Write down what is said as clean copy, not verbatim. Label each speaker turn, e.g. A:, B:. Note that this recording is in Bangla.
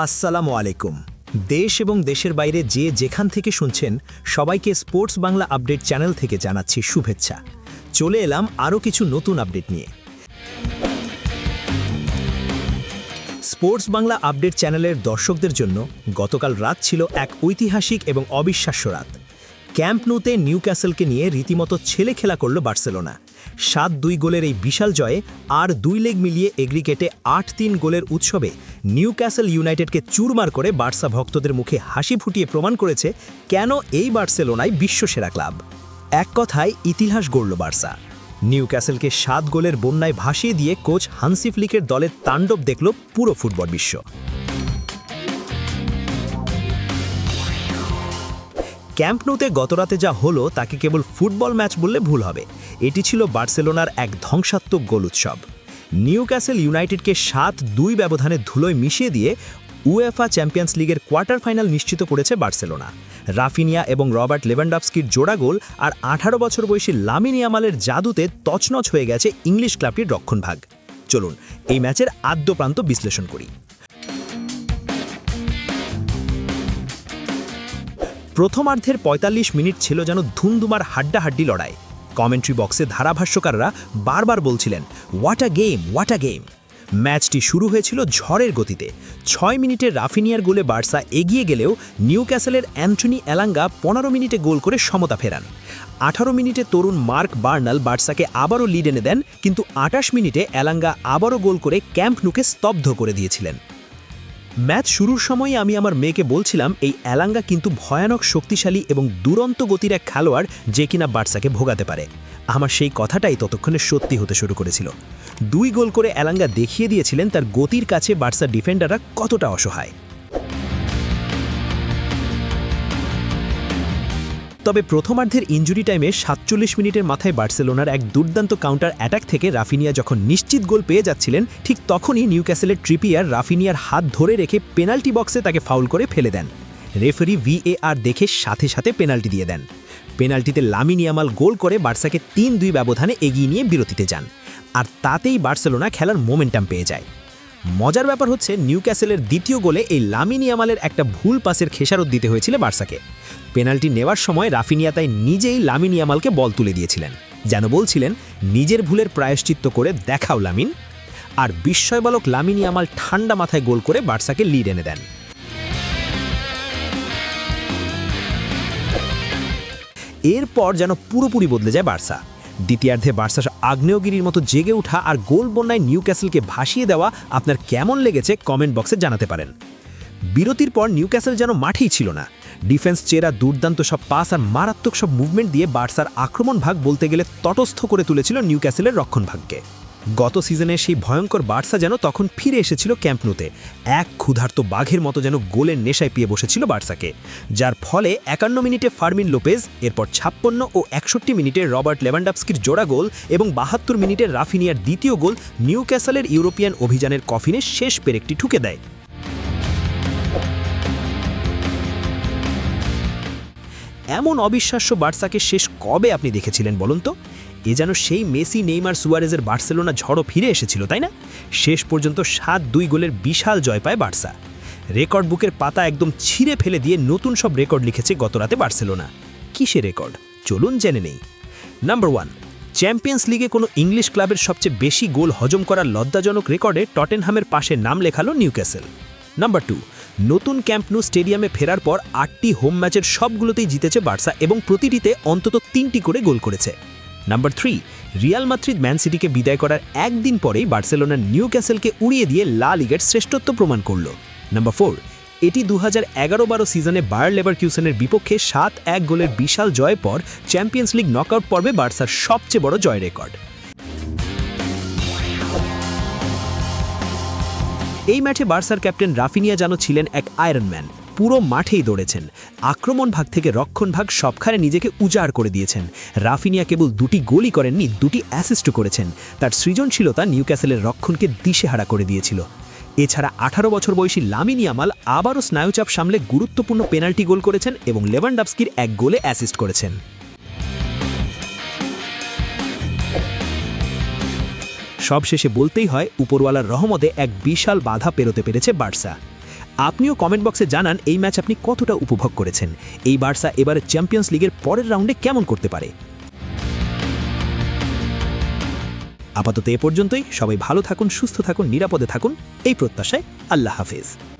A: আসসালামু আলাইকুম। দেশ এবং দেশের বাইরে যে যেখান থেকে শুনছেন সবাইকে স্পোর্টস বাংলা আপডেট চ্যানেল থেকে জানাচ্ছি শুভেচ্ছা। চলে এলাম আরও কিছু নতুন আপডেট নিয়ে। স্পোর্টস বাংলা আপডেট চ্যানেলের দর্শকদের জন্য গতকাল রাত ছিল এক ঐতিহাসিক এবং অবিশ্বাস্য রাত। ক্যাম্প নুতে নিউক্যাসলকে নিয়ে রীতিমতো ছেলে খেলা করল বার্সেলোনা। 7-2 গোলের এই বিশাল জয়ে আর 2 লেগ মিলিয়ে এগ্রিগেটে 8-3 গোলের উৎসবে নিউক্যাসল ইউনাইটেডকে চুরমার করে বার্সা ভক্তদের মুখে হাসি ফুটিয়ে প্রমাণ করেছে কেন এই বার্সেলোনায় বিশ্বসেরা ক্লাব। এক কথায় ইতিহাস গড়ল বার্সা। নিউক্যাসলকে 7 গোলের বন্যায় ভাসিয়ে দিয়ে কোচ হান্সি ফ্লিকের দলের তাণ্ডব দেখল পুরো ফুটবল বিশ্ব। ক্যাম্প নুতে গতরাতে যা হলো তাকে কেবল ফুটবল ম্যাচ বললে ভুল হবে। এটি ছিল বার্সেলোনার এক ধ্বংসাত্মক গোল উৎসব। নিউক্যাসল ইউনাইটেডকে 7-2 ব্যবধানে ধুলোয় মিশিয়ে দিয়ে উয়েফা চ্যাম্পিয়ন্স লিগের কোয়ার্টার ফাইনাল নিশ্চিত করেছে বার্সেলোনা। রাফিনিয়া এবং রবার্ট লেভানডফস্কির জোড়া গোল আর 18 বছর বয়সী লামিন ইয়ামালের জাদুতে তছনছ হয়ে গেছে ইংলিশ ক্লাবটির রক্ষণভাগ। চলুন এই ম্যাচের আদ্যপ্রান্ত বিশ্লেষণ করি। প্রথমার্ধের 45 মিনিট ছিল যেন ধুমধুমার হাড্ডাহাড্ডি লড়াই। কমেন্ট্রি বক্সে ধারাভাষ্যকাররা বারবার বলছিলেন what a game, what a game. ম্যাচটি শুরু হয়েছিল ঝড়ের গতিতে। 6 মিনিটে রাফিনিয়ার গোলে বার্সা এগিয়ে গেলেও নিউক্যাসলের অ্যান্টনি এলাঙ্গা 15 মিনিটে গোল করে সমতা ফেরান। 18 মিনিটে তরুণ মার্ক বার্নাল বার্সাকে আবারও লিড এনে দেন, কিন্তু 28 মিনিটে এলাঙ্গা আবারও গোল করে ক্যাম্প নুকে স্তব্ধ করে দিয়েছিলেন। ম্যাচ শুরুর সময় আমি আমার মেয়েকে বলছিলাম এই এলাঙ্গা কিন্তু ভয়ানক শক্তিশালী এবং দুরন্ত গতির এক খেলোয়াড় যে কিনা বার্সাকে ভোগাতে পারে। আমার সেই কথাটাই ততক্ষণে সত্যি হতে শুরু করেছিল। 2 গোল করে এলাঙ্গা দেখিয়ে দিয়েছিলেন তার গতির কাছে বার্সা ডিফেন্ডাররা কতটা অসহায়। তবে প্রথমার্ধের ইনজুরি টাইমে 47 মিনিটের মাথায় বার্সেলোনার এক দুর্দান্ত কাউন্টার অ্যাটাক থেকে রাফিনিয়া যখন নিশ্চিত গোল পেয়ে যাচ্ছিলেন, ঠিক তখনই নিউক্যাসলের ট্রিপিয়ার রাফিনিয়ার হাত ধরে রেখে পেনাল্টি বক্সে তাকে ফাউল করে ফেলে দেন। রেফারি VAR দেখে সাথে সাথে পেনাল্টি দিয়ে দেন। পেনাল্টিতে লামিন ইয়ামাল গোল করে বার্সাকে 3-2 ব্যবধানে এগিয়ে নিয়ে বিরতিতে যান, আর তাতেই বার্সেলোনা খেলার মোমেন্টাম পেয়ে যায়। মজার ব্যাপার হচ্ছে নিউক্যাসলের দ্বিতীয় গোলে এই লামিন ইয়ামালের একটা ভুল পাসের খেসারত দিতে হয়েছিল বার্সাকে। পেনাল্টি নেওয়ার সময় রাফিনিয়া তাই নিজেই লামিন ইয়ামালকে বল তুলে দিয়েছিলেন, যেন বলছিলেন নিজের ভুলের প্রায়শ্চিত্ত করে দেখাও লামিন। আর বিস্ময়বালক লামিন ইয়ামাল ঠান্ডা মাথায় গোল করে বার্সাকে লিড এনে দেন। এরপর যেন পুরোপুরি বদলে যায় বার্সা। দ্বিতীয়ার্ধে বার্সা আগ্নেয়গিরির মতো জেগে ওঠা আর গোল বন্যায় নিউক্যাসলকে ভাসিয়ে দেওয়া আপনার কেমন লেগেছে কমেন্ট বক্সে জানাতে পারেন। বিরতির পর নিউক্যাসল যেন মাঠেই ছিল না। ডিফেন্স চেরা দুর্দান্ত সব পাস আর মারাত্মক সব মুভমেন্ট দিয়ে বার্সার আক্রমণ ভাগ বলতে গেলে তটস্থ করে তুলেছিল নিউক্যাসলের রক্ষণভাগকে। গত সিজনে সেই ভয়ঙ্কর বার্সা যেন তখন ফিরে এসেছিল ক্যাম্প নুতে। এক ক্ষুধার্ত বাঘের মতো যেন গোলের নেশায় পেয়ে বসেছিল বার্সাকে, যার ফলে 51 মিনিটে ফার্মিন লোপেজ, এরপর 56 ও 61 মিনিটে রবার্ট লেভানডফস্কির জোড়া গোল এবং 72 মিনিটে রাফিনিয়ার দ্বিতীয় গোল নিউক্যাসলের ইউরোপিয়ান অভিযানের কফিনে শেষ পেরেকটি ঠুকে দেয়। এমন অবিশ্বাস্য বার্সাকে শেষ কবে আপনি দেখেছিলেন বলুন তো? এ যেন সেই মেসি, নেইমার, সুয়ারেজের বার্সেলোনা ঝড়ও ফিরে এসেছিল, তাই না? শেষ পর্যন্ত 7-2 গোলের বিশাল জয় পায় বার্সা। রেকর্ড বুকের পাতা একদম ছিঁড়ে ফেলে দিয়ে নতুন সব রেকর্ড লিখেছে গতরাতে বার্সেলোনা। কিসে রেকর্ড চলুন জেনে নেই। নাম্বার 1, চ্যাম্পিয়ন্স লিগে কোনো ইংলিশ ক্লাবের সবচেয়ে বেশি গোল হজম করার লজ্জাজনক রেকর্ডে টটেনহামের পাশে নাম লেখালো নিউক্যাসল। নাম্বার 2, নতুন ক্যাম্প নু স্টেডিয়ামে ফেরার পর 8টি হোম ম্যাচের সবগুলোতেই জিতেছে বার্সা এবং প্রতিটিতে অন্তত 3টি করে গোল করেছে। নাম্বার 3, রিয়াল মাদ্রিদ ম্যান সিটিকে বিদায় করার একদিন পরেই বার্সেলোনার নিউক্যাসলকে উড়িয়ে দিয়ে লা লিগের শ্রেষ্ঠত্ব প্রমাণ করল। নাম্বার 4, এটি 2011-12 সিজনে বায়ার লেভারকুসেনের বিপক্ষে 7-1 গোলের বিশাল জয়ের পর চ্যাম্পিয়ন্স লিগ নকআউট পর্বে বার্সার সবচেয়ে বড় জয় রেকর্ড। এই ম্যাচে বার্সার ক্যাপ্টেন রাফিনিয়া যেন ছিলেন এক আয়রন ম্যান। পুরো মাঠেই দৌড়েছেন, আক্রমণ ভাগ থেকে রক্ষণ ভাগ সবখানে নিজেকে উজাড় করে দিয়েছেন। রাফিনিয়া কেবল 2টি গোলই করেননি, 2টি অ্যাসিস্টও করেছেন। তার সৃজনশীলতা নিউক্যাসলের রক্ষণকে দিশেহারা করে দিয়েছিল। এছাড়া 18 বছর বয়সী লামিন ইয়ামাল আবারও স্নায়ুচাপ সামলে গুরুত্বপূর্ণ পেনাল্টি গোল করেছেন এবং লেভানডফস্কির এক গোলে অ্যাসিস্ট করেছেন। সবশেষে বলতেই হয় উপরওয়ালার রহমতে এক বিশাল বাধা পেরোতে পেরেছে বার্সা। আপনিও কমেন্ট বক্সে জানান এই ম্যাচ আপনি কতটা উপভোগ করেছেন। এই বার্সা এবারে চ্যাম্পিয়ন্স লিগের পরের রাউন্ডে কেমন করতে পারে। আপাতত এ পর্যন্তই। সবাই ভালো থাকুন, সুস্থ থাকুন, নিরাপদে থাকুন এই প্রত্যাশায়। আল্লাহ হাফেজ।